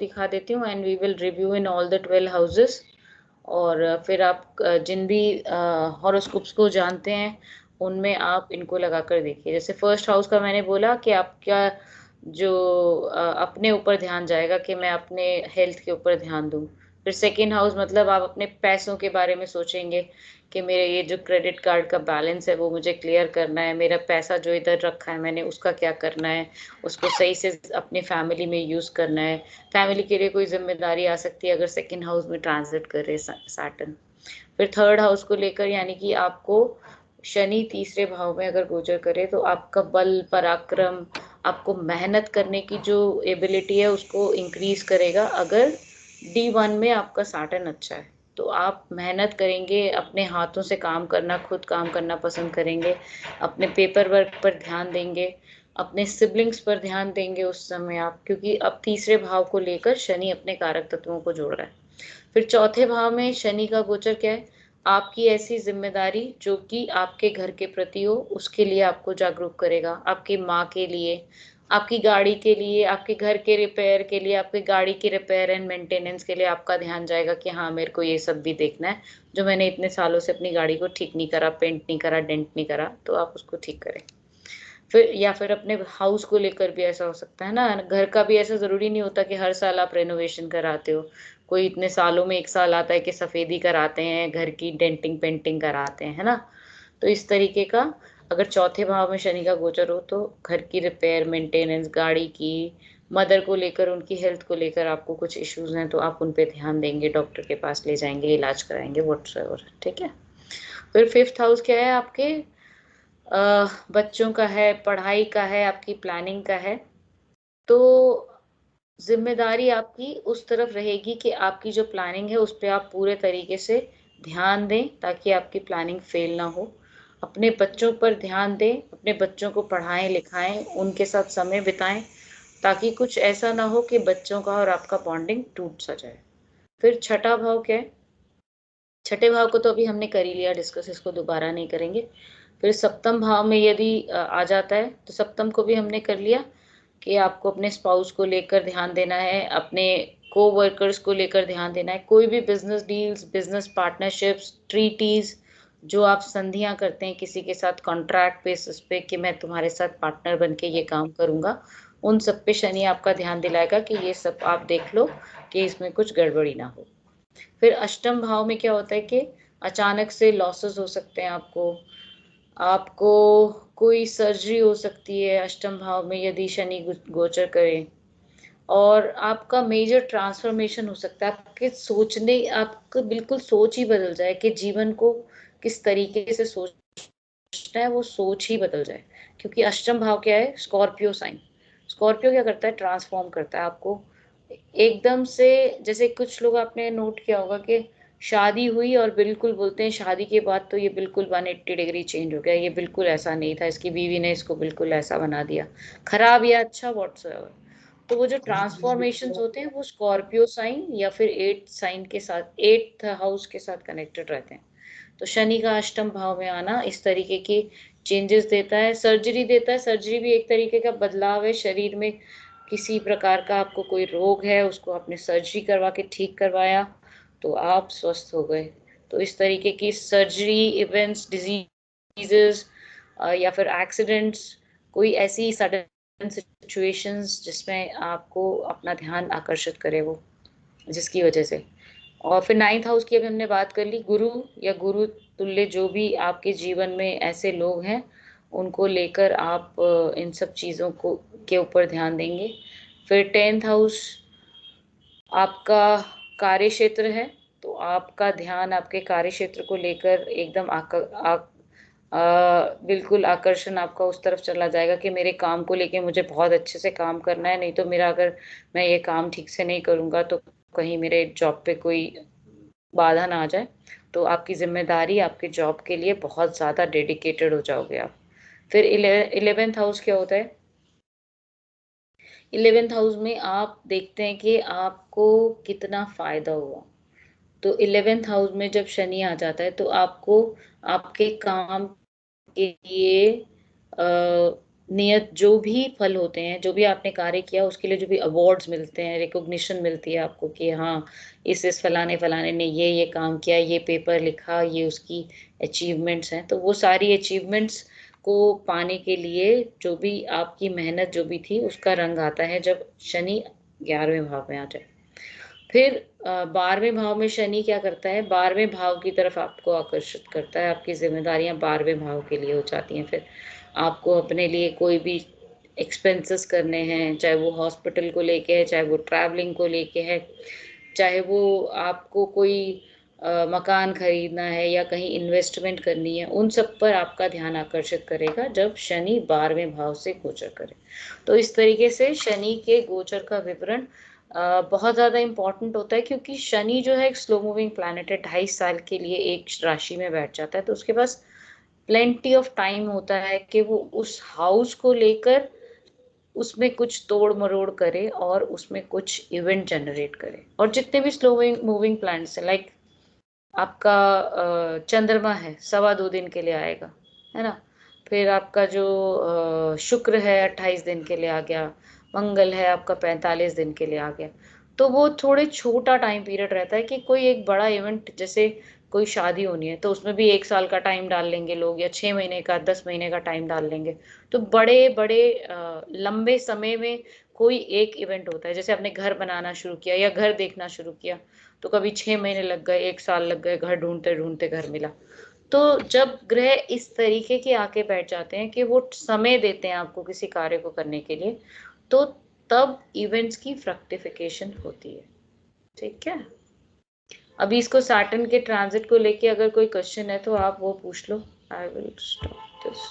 दिखा देती हूँ and we will review in all the 12 houses. और फिर आप जिन भी हॉरोस्कोप्स को जानते हैं उनमें आप इनको लगाकर देखिए। जैसे फर्स्ट हाउस का मैंने बोला कि आपका जो अपने ऊपर ध्यान जाएगा कि मैं अपने हेल्थ के ऊपर ध्यान दूं। फिर सेकंड हाउस मतलब आप अपने पैसों के बारे में सोचेंगे कि मेरे ये जो क्रेडिट कार्ड का बैलेंस है वो मुझे क्लियर करना है, मेरा पैसा जो इधर रखा है मैंने उसका क्या करना है, उसको सही से अपनी फैमिली में यूज करना है। फैमिली के लिए कोई जिम्मेदारी आ सकती है अगर सेकंड हाउस में ट्रांजिट कर रहे सैटर्न। फिर थर्ड हाउस को लेकर यानी कि आपको शनि तीसरे भाव में अगर गोचर करे तो आपका बल पराक्रम, आपको मेहनत करने की जो एबिलिटी है उसको इंक्रीज करेगा। अगर D1 में आपका सैटर्न अच्छा है तो आप मेहनत करेंगे, अपने हाथों से काम करना, खुद काम करना पसंद करेंगे, अपने पेपर वर्क पर ध्यान देंगे, अपने सिबलिंग्स पर ध्यान देंगे उस समय आप, क्योंकि अब तीसरे भाव को लेकर शनि अपने कारक तत्वों को जोड़ रहा है। फिर चौथे भाव में शनि का गोचर क्या है, आपकी ऐसी जिम्मेदारी जो कि आपके घर के प्रति हो उसके लिए आपको जागरूक करेगा। आपकी माँ के लिए, आपकी गाड़ी के लिए, आपके घर के रिपेयर के लिए, आपकी गाड़ी की रिपेयर एंड मेंटेनेंस के लिए आपका ध्यान जाएगा कि हाँ मेरे को ये सब भी देखना है, जो मैंने इतने सालों से अपनी गाड़ी को ठीक नहीं करा, पेंट नहीं करा, डेंट नहीं करा, तो आप उसको ठीक करें। फिर या फिर अपने हाउस को लेकर भी ऐसा हो सकता है ना, घर का भी ऐसा जरूरी नहीं होता कि हर साल आप रेनोवेशन कराते हो। कोई इतने सालों में एक साल आता है कि सफेदी कराते हैं, घर की डेंटिंग पेंटिंग कराते हैं, है ना। तो इस तरीके का अगर चौथे भाव में शनि का गोचर हो तो घर की रिपेयर, मेंटेनेंस, गाड़ी की, मदर को लेकर, उनकी हेल्थ को लेकर आपको कुछ इश्यूज हैं तो आप उन पे ध्यान देंगे, डॉक्टर के पास ले जाएंगे, इलाज कराएंगे, व्हाटसएवर, ठीक है। फिर फिफ्थ हाउस क्या है आपके, बच्चों का है, पढ़ाई का है, आपकी प्लानिंग का है। तो जिम्मेदारी आपकी उस तरफ रहेगी कि आपकी जो प्लानिंग है उस पर आप पूरे तरीके से ध्यान दें ताकि आपकी प्लानिंग फेल ना हो। अपने बच्चों पर ध्यान दें, अपने बच्चों को पढ़ाएं लिखाएं, उनके साथ समय बिताएं, ताकि कुछ ऐसा ना हो कि बच्चों का और आपका बॉन्डिंग टूट सा जाए। फिर छठा भाव क्या है, छठे भाव को तो अभी हमने कर ही लिया डिस्कस, इसको दोबारा नहीं करेंगे। फिर सप्तम भाव में यदि आ जाता है तो सप्तम को भी हमने कर लिया कि आपको अपने स्पाउस को लेकर ध्यान देना है, अपने को वर्कर्स को लेकर ध्यान देना है। कोई भी business deals, business partnerships, treaties, जो आप संधियां करते हैं किसी के साथ कॉन्ट्रैक्ट बेसिस पे कि मैं तुम्हारे साथ पार्टनर बन के ये काम करूंगा, उन सब पे शनि आपका ध्यान दिलाएगा कि ये सब आप देख लो कि इसमें कुछ गड़बड़ी ना हो। फिर अष्टम भाव में क्या होता है कि अचानक से लॉसेस हो सकते हैं आपको, आपको कोई सर्जरी हो सकती है अष्टम भाव में यदि शनि गोचर करे, और आपका मेजर ट्रांसफॉर्मेशन हो सकता है, आपके सोचने, आपको बिल्कुल सोच ही बदल जाए कि जीवन को किस तरीके से सोचना है, वो सोच ही बदल जाए। क्योंकि अष्टम भाव क्या है, स्कॉर्पियो साइन। स्कॉर्पियो क्या करता है, ट्रांसफॉर्म करता है आपको एकदम से। जैसे कुछ लोग आपने नोट किया होगा कि शादी हुई और बिल्कुल बोलते हैं शादी के बाद तो ये बिल्कुल 180 डिग्री चेंज हो गया, ये बिल्कुल ऐसा नहीं था, इसकी बीवी ने इसको बिल्कुल ऐसा बना दिया, खराब या अच्छा व्हाट्सएवर। तो वो जो ट्रांसफॉर्मेशंस होते हैं वो स्कॉर्पियो साइन या फिर एट साइन के साथ, एट्थ हाउस के साथ कनेक्टेड रहते हैं। तो शनि का अष्टम भाव में आना इस तरीके की चेंजेस देता है, सर्जरी देता है। सर्जरी भी एक तरीके का बदलाव है शरीर में, किसी प्रकार का आपको कोई रोग है उसको आपने सर्जरी करवा के ठीक करवाया तो आप स्वस्थ हो गए। तो इस तरीके की सर्जरी, इवेंट्स, डिजीजेस या फिर एक्सीडेंट्स, कोई ऐसी सडन सिचुएशंस जिसमें आपको अपना ध्यान आकर्षित करे वो, जिसकी वजह से। और फिर नाइन्थ हाउस की अभी हमने बात कर ली, गुरु या गुरु तुल्य जो भी आपके जीवन में ऐसे लोग हैं उनको लेकर आप इन सब चीज़ों को के ऊपर ध्यान देंगे। फिर टेंथ हाउस आपका कार्य क्षेत्र है, तो आपका ध्यान आपके कार्य क्षेत्र को लेकर एकदम बिल्कुल आकर्षण आपका उस तरफ चला जाएगा कि मेरे काम को लेके मुझे बहुत अच्छे से काम करना है, नहीं तो मेरा अगर मैं ये काम ठीक से नहीं करूँगा तो कहीं मेरे जॉब पे कोई बाधा ना आ जाए। तो आपकी जिम्मेदारी आपके जॉब के लिए बहुत ज़्यादा डेडिकेटेड हो जाओगे आप। फिर 11th हाउस क्या होता है, 11th हाउस में आप देखते हैं कि आपको कितना फायदा हुआ। तो 11th हाउस में जब शनि आ जाता है तो आपको आपके काम के लिए नियत जो भी फल होते हैं, जो भी आपने कार्य किया उसके लिए जो भी अवार्ड्स मिलते हैं, रिकॉग्निशन मिलती है आपको कि हाँ इस फलाने फलाने ने ये काम किया, ये पेपर लिखा, ये उसकी अचीवमेंट्स हैं, तो वो सारी अचीवमेंट्स को पाने के लिए जो भी आपकी मेहनत जो भी थी उसका रंग आता है जब शनि 11वें भाव में आ जाए। फिर 12वें भाव में शनि क्या करता है, 12वें भाव की तरफ आपको आकर्षित करता है, आपकी जिम्मेदारियां 12वें भाव के लिए हो जाती हैं। फिर आपको अपने लिए कोई भी एक्सपेंसेस करने हैं, चाहे वो हॉस्पिटल को लेके है, चाहे वो ट्रैवलिंग को लेके है, चाहे वो आपको कोई मकान खरीदना है या कहीं इन्वेस्टमेंट करनी है, उन सब पर आपका ध्यान आकर्षित करेगा जब शनि 12वें भाव से गोचर करे। तो इस तरीके से शनि के गोचर का विवरण बहुत ज़्यादा इम्पोर्टेंट होता है, क्योंकि शनि जो है एक स्लो मूविंग प्लैनेट है, 2.5 साल के लिए एक राशि में बैठ जाता है, तो उसके पास प्लेंटी ऑफ टाइम होता है कि वो उस हाउस को लेकर उसमें कुछ तोड़ मरोड़ करे और उसमें कुछ इवेंट जनरेट करे। और जितने भी स्लो मूविंग प्लैनेट्स हैं, लाइक आपका चंद्रमा है 2.25 दिन के लिए आएगा, है ना। फिर आपका जो शुक्र है 28 दिन के लिए आ गया, मंगल है आपका 45 दिन के लिए आ गया। तो वो थोड़े छोटा टाइम पीरियड रहता है कि कोई एक बड़ा इवेंट, जैसे कोई शादी होनी है तो उसमें भी 1 साल का टाइम डाल लेंगे लोग, या 6 महीने का, 10 महीने का टाइम डाल लेंगे। तो बड़े बड़े लंबे समय में कोई एक इवेंट होता है, जैसे आपने घर बनाना शुरू किया या घर देखना शुरू किया, तो कभी 6 महीने लग गए, 1 साल लग गए, घर ढूंढते ढूंढते घर मिला। तो जब ग्रह इस तरीके के आके बैठ जाते हैं कि वो समय देते हैं आपको किसी कार्य को करने के लिए, तो तब इवेंट्स की फ्रक्टिफिकेशन होती है। ठीक है। अभी इसको सैटर्न के ट्रांजिट को लेके अगर कोई क्वेश्चन है तो आप वो पूछ लो। I will stop this.